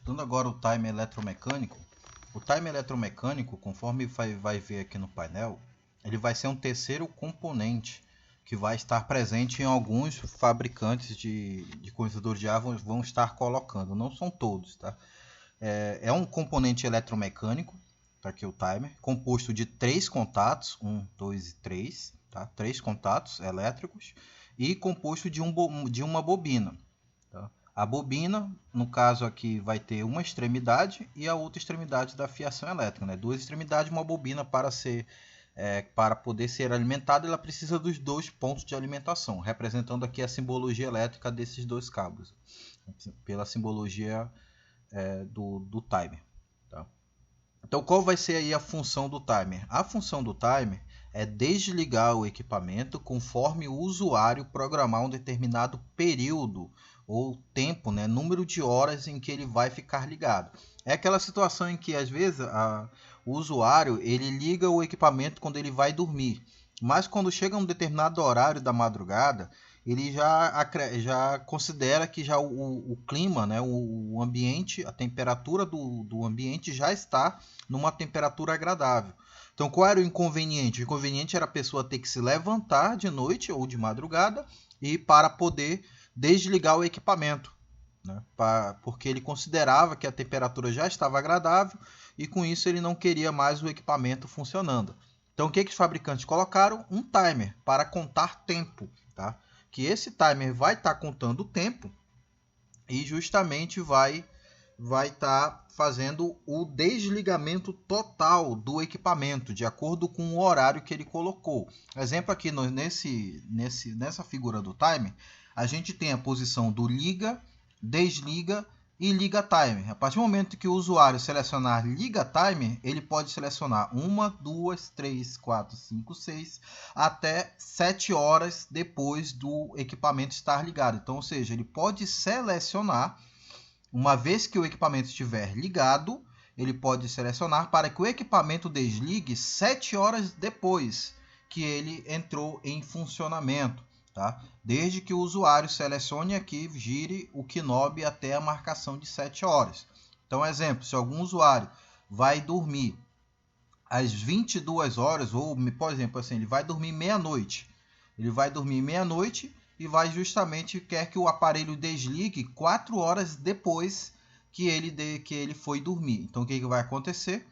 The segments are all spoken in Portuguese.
Estudando agora o timer eletromecânico. O timer eletromecânico, conforme vai ver aqui no painel, ele vai ser um terceiro componente que vai estar presente em alguns fabricantes de condicionadores de ar vão estar colocando. Não são todos, tá? É um componente eletromecânico, tá aqui o timer, composto de 3 contatos, 1, 2 e 3, tá? 3 contatos elétricos e composto de uma bobina. Tá? A bobina, no caso aqui, vai ter uma extremidade e a outra extremidade da fiação elétrica, né? Duas extremidades, uma bobina para poder ser alimentada, ela precisa dos 2 pontos de alimentação, representando aqui a simbologia elétrica desses 2 cabos, pela simbologia do timer. Tá? Então, qual vai ser aí a função do timer? A função do timer é desligar o equipamento conforme o usuário programar um determinado período ou tempo, né, número de horas em que ele vai ficar ligado. É aquela situação em que às vezes o usuário ele liga o equipamento quando ele vai dormir, mas quando chega um determinado horário da madrugada, ele já considera que já o clima, né, o ambiente, a temperatura do ambiente já está numa temperatura agradável. Então, qual era o inconveniente? O inconveniente era a pessoa ter que se levantar de noite ou de madrugada e para poder desligar o equipamento, né? Porque ele considerava que a temperatura já estava agradável e com isso ele não queria mais o equipamento funcionando. Então, o que os fabricantes colocaram? Um timer para contar tempo, tá? Que esse timer vai estar contando o tempo e justamente vai estar fazendo o desligamento total do equipamento, de acordo com o horário que ele colocou. Exemplo aqui nessa figura do timer, a gente tem a posição do liga, desliga e liga timer. A partir do momento que o usuário selecionar liga timer, ele pode selecionar 1, 2, 3, 4, 5, 6, até 7 horas depois do equipamento estar ligado. Então, ou seja, ele pode selecionar, uma vez que o equipamento estiver ligado, ele pode selecionar para que o equipamento desligue 7 horas depois que ele entrou em funcionamento. Tá? Desde que o usuário selecione aqui, gire o knob até a marcação de 7 horas. Então, exemplo, se algum usuário vai dormir às 22 horas, ou, por exemplo, assim, ele vai dormir meia-noite. Ele vai dormir meia-noite e quer que o aparelho desligue 4 horas depois que ele foi dormir. Então, o que vai acontecer?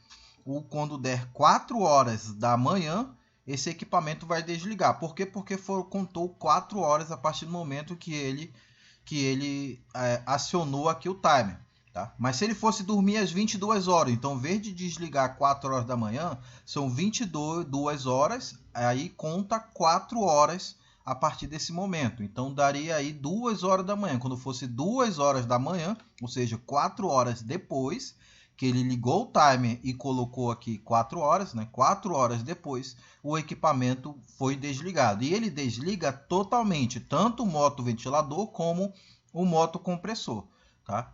Quando der 4 horas da manhã, esse equipamento vai desligar. Por quê? Porque contou 4 horas a partir do momento que ele acionou aqui o timer. Tá? Mas se ele fosse dormir às 22 horas, então, em vez de desligar 4 horas da manhã, são 22 horas, aí conta 4 horas a partir desse momento. Então, daria aí 2 horas da manhã. Quando fosse 2 horas da manhã, ou seja, 4 horas depois que ele ligou o timer e colocou aqui 4 horas, né? 4 horas depois, o equipamento foi desligado. E ele desliga totalmente, tanto o motoventilador como o motocompressor, tá?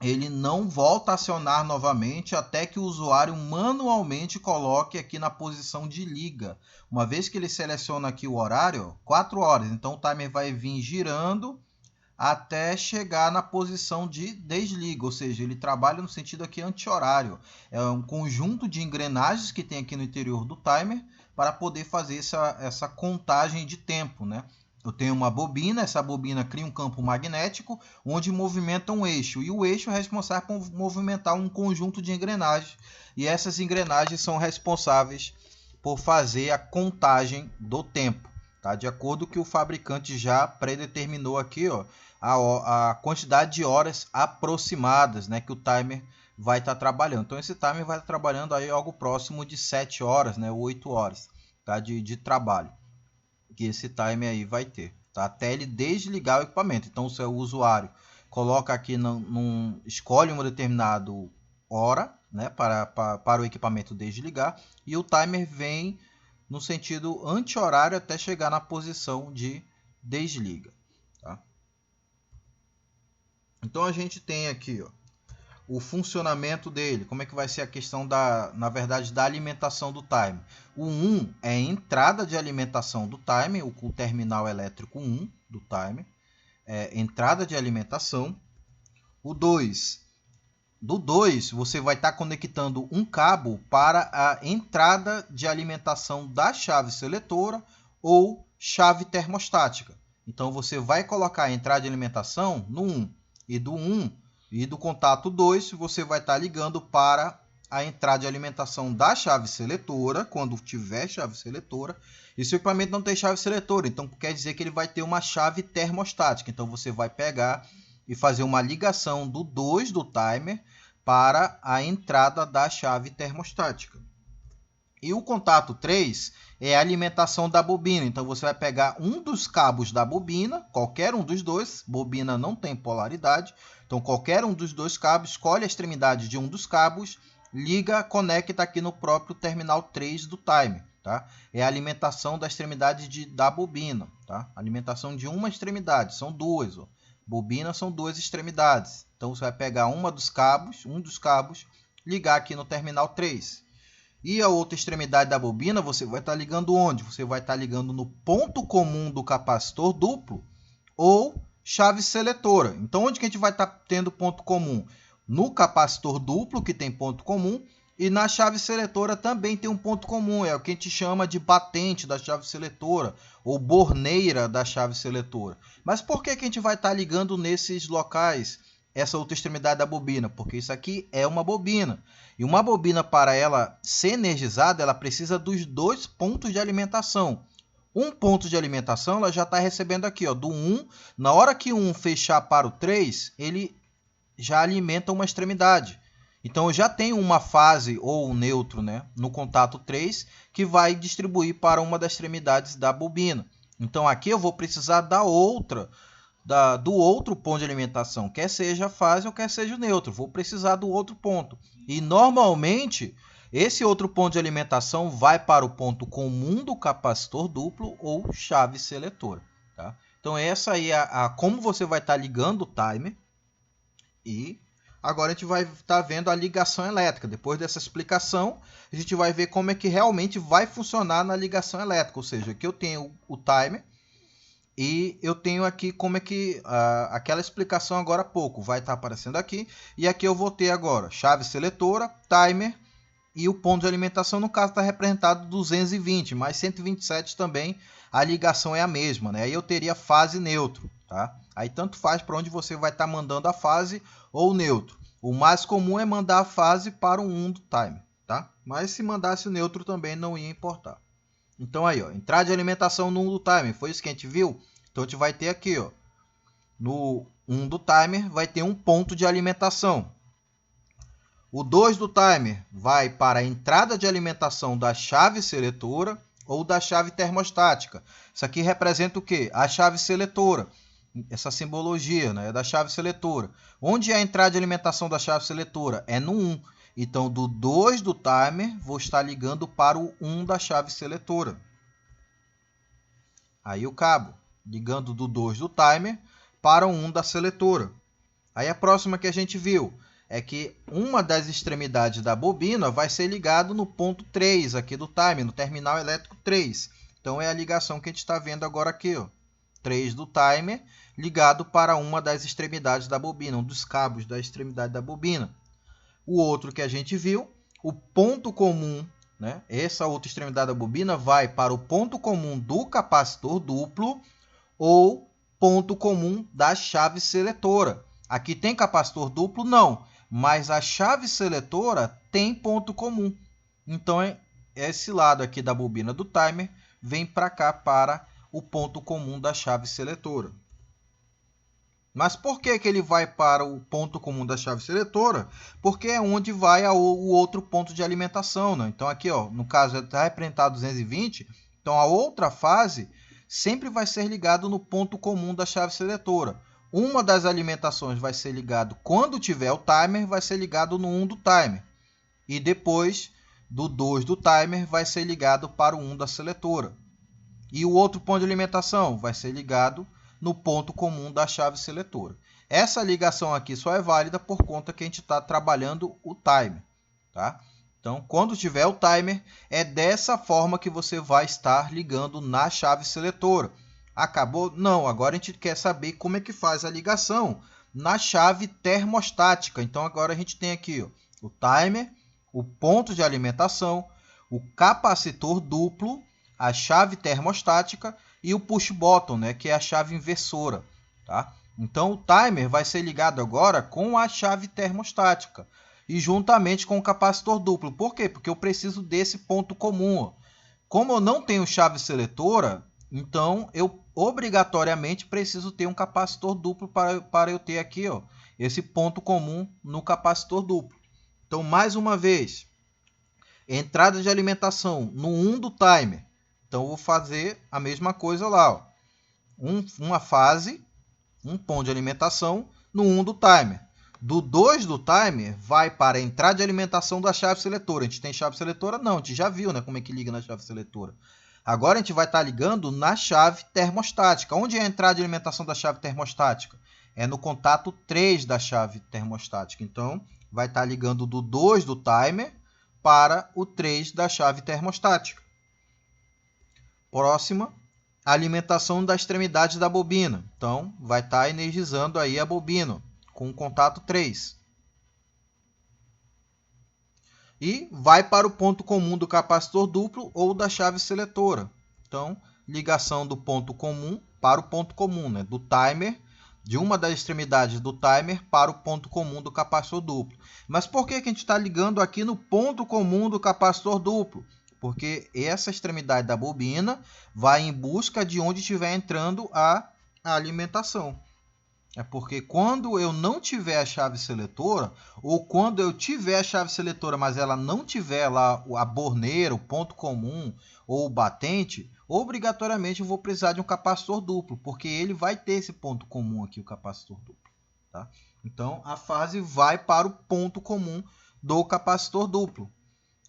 Ele não volta a acionar novamente até que o usuário manualmente coloque aqui na posição de liga. Uma vez que ele seleciona aqui o horário, 4 horas, então o timer vai vir girando até chegar na posição de desliga, ou seja, ele trabalha no sentido aqui anti-horário. É um conjunto de engrenagens que tem aqui no interior do timer para poder fazer essa contagem de tempo, né? Eu tenho uma bobina, essa bobina cria um campo magnético onde movimenta um eixo, e o eixo é responsável por movimentar um conjunto de engrenagens, e essas engrenagens são responsáveis por fazer a contagem do tempo, tá? De acordo com o que o fabricante já predeterminou aqui, ó, a quantidade de horas aproximadas, né, que o timer vai estar trabalhando. Então esse timer vai estar trabalhando aí algo próximo de 7 horas, né, 8 horas, tá, de trabalho que esse timer aí vai ter, tá? Até ele desligar o equipamento. Então, se o usuário coloca aqui, escolhe uma determinada hora, né, para o equipamento desligar, e o timer vem no sentido anti-horário até chegar na posição de desliga. Tá? Então, a gente tem aqui, ó, o funcionamento dele, como é que vai ser a questão na verdade, da alimentação do timer. O 1 é a entrada de alimentação do timer, o terminal elétrico 1 do timer, é entrada de alimentação. O 2 do 2, você vai estar conectando um cabo para a entrada de alimentação da chave seletora ou chave termostática. Então, você vai colocar a entrada de alimentação no 1 e do 1 e do contato 2, você vai estar ligando para a entrada de alimentação da chave seletora, quando tiver chave seletora. E se o equipamento não tem chave seletora, então quer dizer que ele vai ter uma chave termostática. Então, você vai pegar e fazer uma ligação do 2 do timer para a entrada da chave termostática. E o contato 3 é a alimentação da bobina. Então, você vai pegar um dos cabos da bobina, qualquer um dos dois, bobina não tem polaridade, então qualquer um dos dois cabos, escolhe a extremidade de um dos cabos, liga, conecta aqui no próprio terminal 3 do timer. Tá? É a alimentação da extremidade da bobina. Tá? Alimentação de uma extremidade, são duas. Ó. Bobina são duas extremidades. Então, você vai pegar um dos cabos, ligar aqui no terminal 3. E a outra extremidade da bobina, você vai estar ligando onde? Você vai estar ligando no ponto comum do capacitor duplo ou chave seletora. Então, onde que a gente vai estar tendo ponto comum? No capacitor duplo, que tem ponto comum, e na chave seletora também tem um ponto comum. É o que a gente chama de batente da chave seletora ou borneira da chave seletora. Mas por que a gente vai estar ligando nesses locais essa outra extremidade da bobina? Porque isso aqui é uma bobina. E uma bobina, para ela ser energizada, ela precisa dos dois pontos de alimentação. Um ponto de alimentação ela já está recebendo aqui, ó, do 1. Na hora que o 1 fechar para o 3, ele já alimenta uma extremidade. Então, eu já tenho uma fase ou um neutro, né, no contato 3 que vai distribuir para uma das extremidades da bobina. Então, aqui eu vou precisar do outro ponto de alimentação, quer seja fase ou quer seja neutro. Vou precisar do outro ponto. E, normalmente, esse outro ponto de alimentação vai para o ponto comum do capacitor duplo ou chave seletora. Tá? Então, essa aí é como você vai estar ligando o timer. E agora a gente vai estar vendo a ligação elétrica. Depois dessa explicação, a gente vai ver como é que realmente vai funcionar na ligação elétrica. Ou seja, aqui eu tenho o timer e eu tenho aqui como é que aquela explicação agora há pouco vai estar aparecendo aqui. E aqui eu vou ter agora chave seletora, timer e o ponto de alimentação, no caso, está representado 220, mas 127 também, a ligação é a mesma, né? Aí eu teria fase neutro, tá? Aí tanto faz para onde você vai estar mandando a fase ou o neutro. O mais comum é mandar a fase para o 1 do timer, tá? Mas se mandasse o neutro também não ia importar. Então aí, ó, entrada de alimentação no 1 do timer, foi isso que a gente viu? Então a gente vai ter aqui, ó, no 1 do timer vai ter um ponto de alimentação. O 2 do timer vai para a entrada de alimentação da chave seletora ou da chave termostática. Isso aqui representa o quê? A chave seletora. Essa simbologia, né, é da chave seletora. Onde é a entrada de alimentação da chave seletora? É no 1. Então, do 2 do timer, vou estar ligando para o 1 da chave seletora. Aí o cabo, ligando do 2 do timer para o 1 da seletora. Aí a próxima que a gente viu é que uma das extremidades da bobina vai ser ligado no ponto 3 aqui do timer, no terminal elétrico 3. Então, é a ligação que a gente está vendo agora aqui, ó. 3 do timer ligado para uma das extremidades da bobina, um dos cabos da extremidade da bobina. O outro que a gente viu, o ponto comum, né? Essa outra extremidade da bobina vai para o ponto comum do capacitor duplo ou ponto comum da chave seletora. Aqui tem capacitor duplo? Não, mas a chave seletora tem ponto comum. Então, esse lado aqui da bobina do timer vem para cá para o ponto comum da chave seletora. Mas por que ele vai para o ponto comum da chave seletora? Porque é onde vai o outro ponto de alimentação, né? Então, aqui, ó, no caso, está representado 220. Então, a outra fase sempre vai ser ligada no ponto comum da chave seletora. Uma das alimentações vai ser ligado quando tiver o timer, vai ser ligado no 1 do timer. E depois, do 2 do timer, vai ser ligado para o 1 da seletora. E o outro ponto de alimentação vai ser ligado no ponto comum da chave seletora. Essa ligação aqui só é válida por conta que a gente está trabalhando o timer. Tá? Então, quando tiver o timer, é dessa forma que você vai estar ligando na chave seletora. Acabou? Não, agora a gente quer saber como é que faz a ligação na chave termostática. Então agora a gente tem aqui ó, o timer, o ponto de alimentação, o capacitor duplo, a chave termostática e o push button, né, que é a chave inversora. Tá? Então o timer vai ser ligado agora com a chave termostática e juntamente com o capacitor duplo. Por quê? Porque eu preciso desse ponto comum. Ó. Como eu não tenho chave seletora, então eu obrigatoriamente preciso ter um capacitor duplo para eu ter aqui ó, esse ponto comum no capacitor duplo. Então, mais uma vez, entrada de alimentação no 1 do timer. Então, eu vou fazer a mesma coisa lá. Ó. Uma fase, um ponto de alimentação no 1 do timer. Do 2 do timer, vai para a entrada de alimentação da chave seletora. A gente tem chave seletora? Não, a gente já viu né, como é que liga na chave seletora. Agora, a gente vai estar ligando na chave termostática. Onde é a entrada de alimentação da chave termostática? É no contato 3 da chave termostática. Então, vai estar ligando do 2 do timer para o 3 da chave termostática. Próxima, alimentação da extremidade da bobina. Então, vai estar energizando aí a bobina com o contato 3. E vai para o ponto comum do capacitor duplo ou da chave seletora. Então, ligação do ponto comum para o ponto comum, né? Do timer, de uma das extremidades do timer para o ponto comum do capacitor duplo. Mas por que a gente está ligando aqui no ponto comum do capacitor duplo? Porque essa extremidade da bobina vai em busca de onde estiver entrando a alimentação. É porque quando eu não tiver a chave seletora, ou quando eu tiver a chave seletora, mas ela não tiver lá a borneira, o ponto comum ou o batente, obrigatoriamente eu vou precisar de um capacitor duplo, porque ele vai ter esse ponto comum aqui, o capacitor duplo. Tá? Então, a fase vai para o ponto comum do capacitor duplo.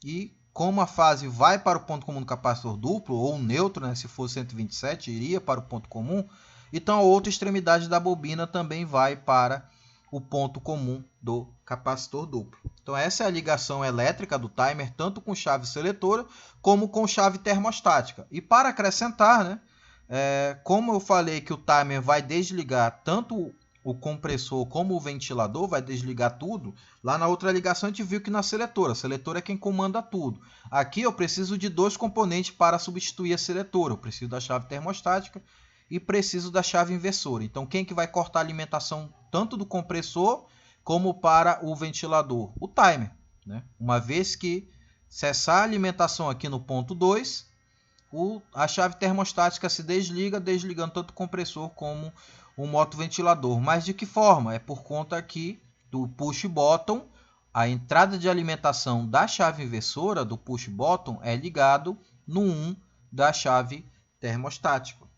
E como a fase vai para o ponto comum do capacitor duplo, ou neutro, né, se for 127, iria para o ponto comum, então a outra extremidade da bobina também vai para o ponto comum do capacitor duplo. Então essa é a ligação elétrica do timer, tanto com chave seletora como com chave termostática. E para acrescentar, né, como eu falei que o timer vai desligar tanto o compressor como o ventilador, vai desligar tudo, lá na outra ligação a gente viu que na seletora, a seletora é quem comanda tudo. Aqui eu preciso de dois componentes para substituir a seletora, eu preciso da chave termostática e preciso da chave inversora. Então, quem que vai cortar a alimentação tanto do compressor como para o ventilador? O timer. Né? Uma vez que cessar a alimentação aqui no ponto 2, a chave termostática se desliga, desligando tanto o compressor como o motoventilador. Mas de que forma? É por conta aqui do push button. A entrada de alimentação da chave inversora, do push button, é ligado no 1 da chave termostática.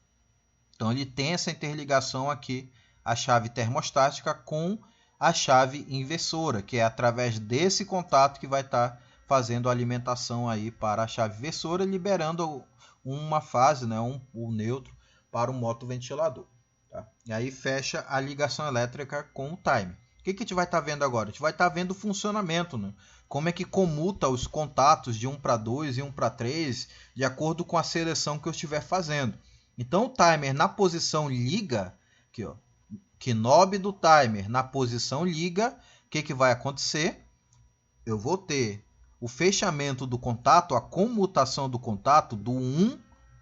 Então, ele tem essa interligação aqui, a chave termostática com a chave inversora, que é através desse contato que vai estar fazendo a alimentação aí para a chave inversora, liberando uma fase, né, o neutro, para o motoventilador. Tá? E aí fecha a ligação elétrica com o timer. O que a gente vai estar vendo agora? A gente vai estar vendo o funcionamento, né? Como é que comuta os contatos de 1 para 2 e 1 para 3, de acordo com a seleção que eu estiver fazendo. Então, o timer na posição liga, aqui, ó, knob do timer na posição liga, o que vai acontecer? Eu vou ter o fechamento do contato, a comutação do contato do 1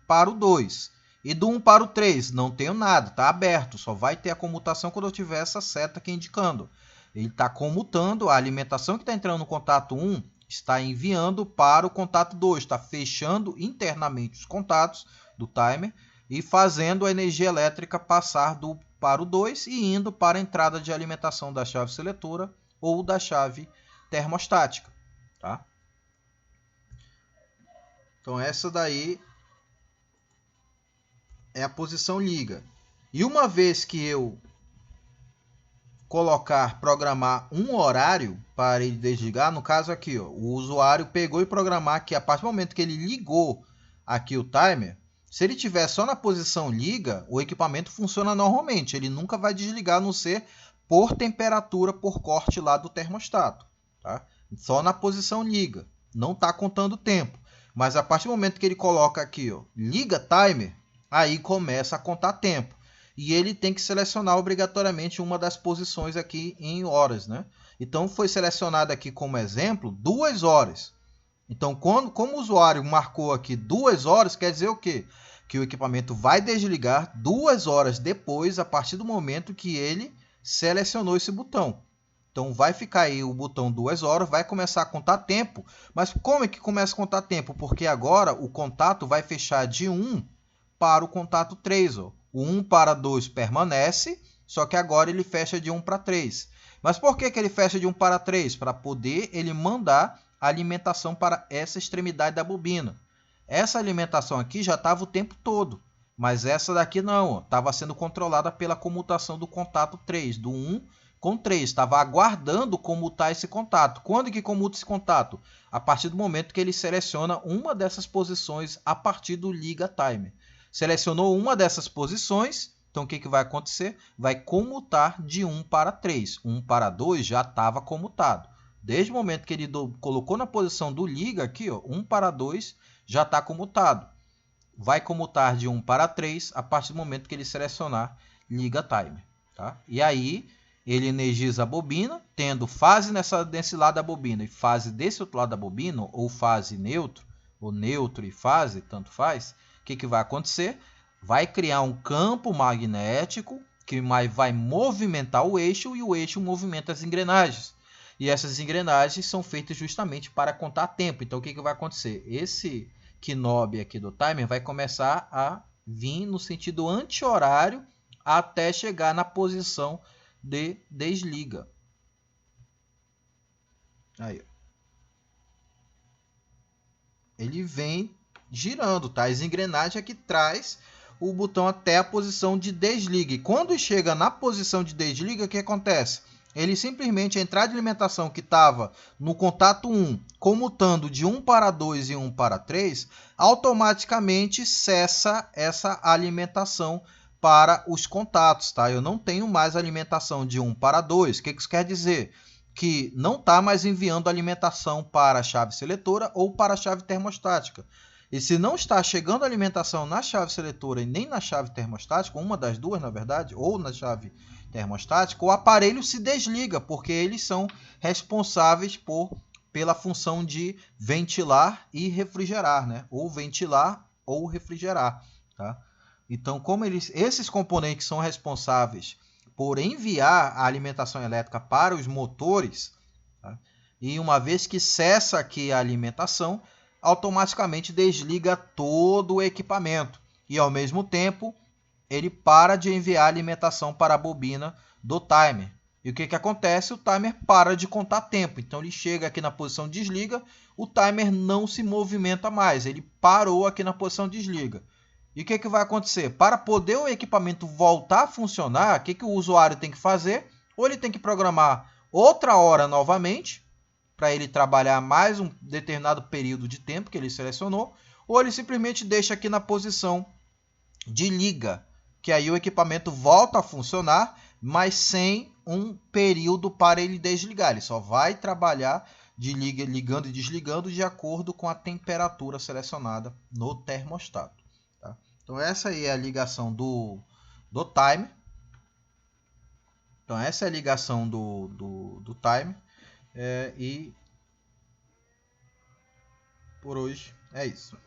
para o 2. E do 1 para o 3, não tenho nada, está aberto, só vai ter a comutação quando eu tiver essa seta aqui indicando. Ele está comutando, a alimentação que está entrando no contato 1 está enviando para o contato 2, está fechando internamente os contatos do timer, e fazendo a energia elétrica passar para o 2 e indo para a entrada de alimentação da chave seletora ou da chave termostática. Tá? Então, essa daí é a posição liga. E uma vez que eu programar um horário para ele desligar, no caso aqui, ó, o usuário pegou e programar que a partir do momento que ele ligou aqui o timer, se ele estiver só na posição liga, o equipamento funciona normalmente. Ele nunca vai desligar, a não ser por temperatura, por corte lá do termostato. Tá? Só na posição liga. Não está contando tempo. Mas a partir do momento que ele coloca aqui, ó, liga timer, aí começa a contar tempo. e ele tem que selecionar obrigatoriamente uma das posições aqui em horas, né? Então foi selecionado aqui como exemplo 2 horas. Então, como o usuário marcou aqui 2 horas, quer dizer o quê? Que o equipamento vai desligar 2 horas depois, a partir do momento que ele selecionou esse botão. Então, vai ficar aí o botão 2 horas, vai começar a contar tempo. Mas como é que começa a contar tempo? Porque agora o contato vai fechar de 1 para o contato 3. Ó. O 1 para 2 permanece, só que agora ele fecha de 1 para 3. Mas por que ele fecha de 1 para 3? Para poder ele mandar a alimentação para essa extremidade da bobina. Essa alimentação aqui já estava o tempo todo, mas essa daqui não, estava sendo controlada pela comutação do contato 3, do 1 com 3, estava aguardando comutar esse contato. Quando que comuta esse contato? A partir do momento que ele seleciona uma dessas posições a partir do liga timer. Selecionou uma dessas posições, então o que vai acontecer? Vai comutar de 1 para 3. 1 para 2 já estava comutado. Desde o momento que ele colocou na posição do liga aqui, ó, 1 para 2 já está comutado. Vai comutar de 1 para 3 a partir do momento que ele selecionar liga timer. Tá? E aí ele energiza a bobina, tendo fase nesse lado da bobina e fase desse outro lado da bobina, ou fase neutro, ou neutro e fase, tanto faz. O que vai acontecer? Vai criar um campo magnético que vai movimentar o eixo e o eixo movimenta as engrenagens. E essas engrenagens são feitas justamente para contar tempo. Então, o que vai acontecer? Esse knob aqui do timer vai começar a vir no sentido anti-horário até chegar na posição de desliga. Aí, ele vem girando, tá? As engrenagens aqui traz o botão até a posição de desliga. E quando chega na posição de desliga, o que acontece? Ele simplesmente, a entrada de alimentação que estava no contato 1, comutando de 1 para 2 e 1 para 3, automaticamente cessa essa alimentação para os contatos. Tá? Eu não tenho mais alimentação de 1 para 2. O que isso quer dizer? Que não está mais enviando alimentação para a chave seletora ou para a chave termostática. E se não está chegando alimentação na chave seletora e nem na chave termostática, uma das duas, na verdade, ou na chave termostática, o aparelho se desliga, porque eles são responsáveis pela função de ventilar e refrigerar, né? Ou ventilar ou refrigerar. Tá? Então, como esses componentes são responsáveis por enviar a alimentação elétrica para os motores, tá? E uma vez que cessa aqui a alimentação, automaticamente desliga todo o equipamento e, ao mesmo tempo, ele para de enviar alimentação para a bobina do timer. E o que acontece? O timer para de contar tempo. Então, ele chega aqui na posição desliga, o timer não se movimenta mais, ele parou aqui na posição desliga. E o que vai acontecer? Para poder o equipamento voltar a funcionar, o que o usuário tem que fazer? Ou ele tem que programar outra hora novamente, para ele trabalhar mais um determinado período de tempo que ele selecionou, ou ele simplesmente deixa aqui na posição de liga, que aí o equipamento volta a funcionar, mas sem um período para ele desligar. Ele só vai trabalhar ligando e desligando de acordo com a temperatura selecionada no termostato. Tá? Então essa aí é a ligação do timer. Então essa é a ligação do timer. E por hoje é isso.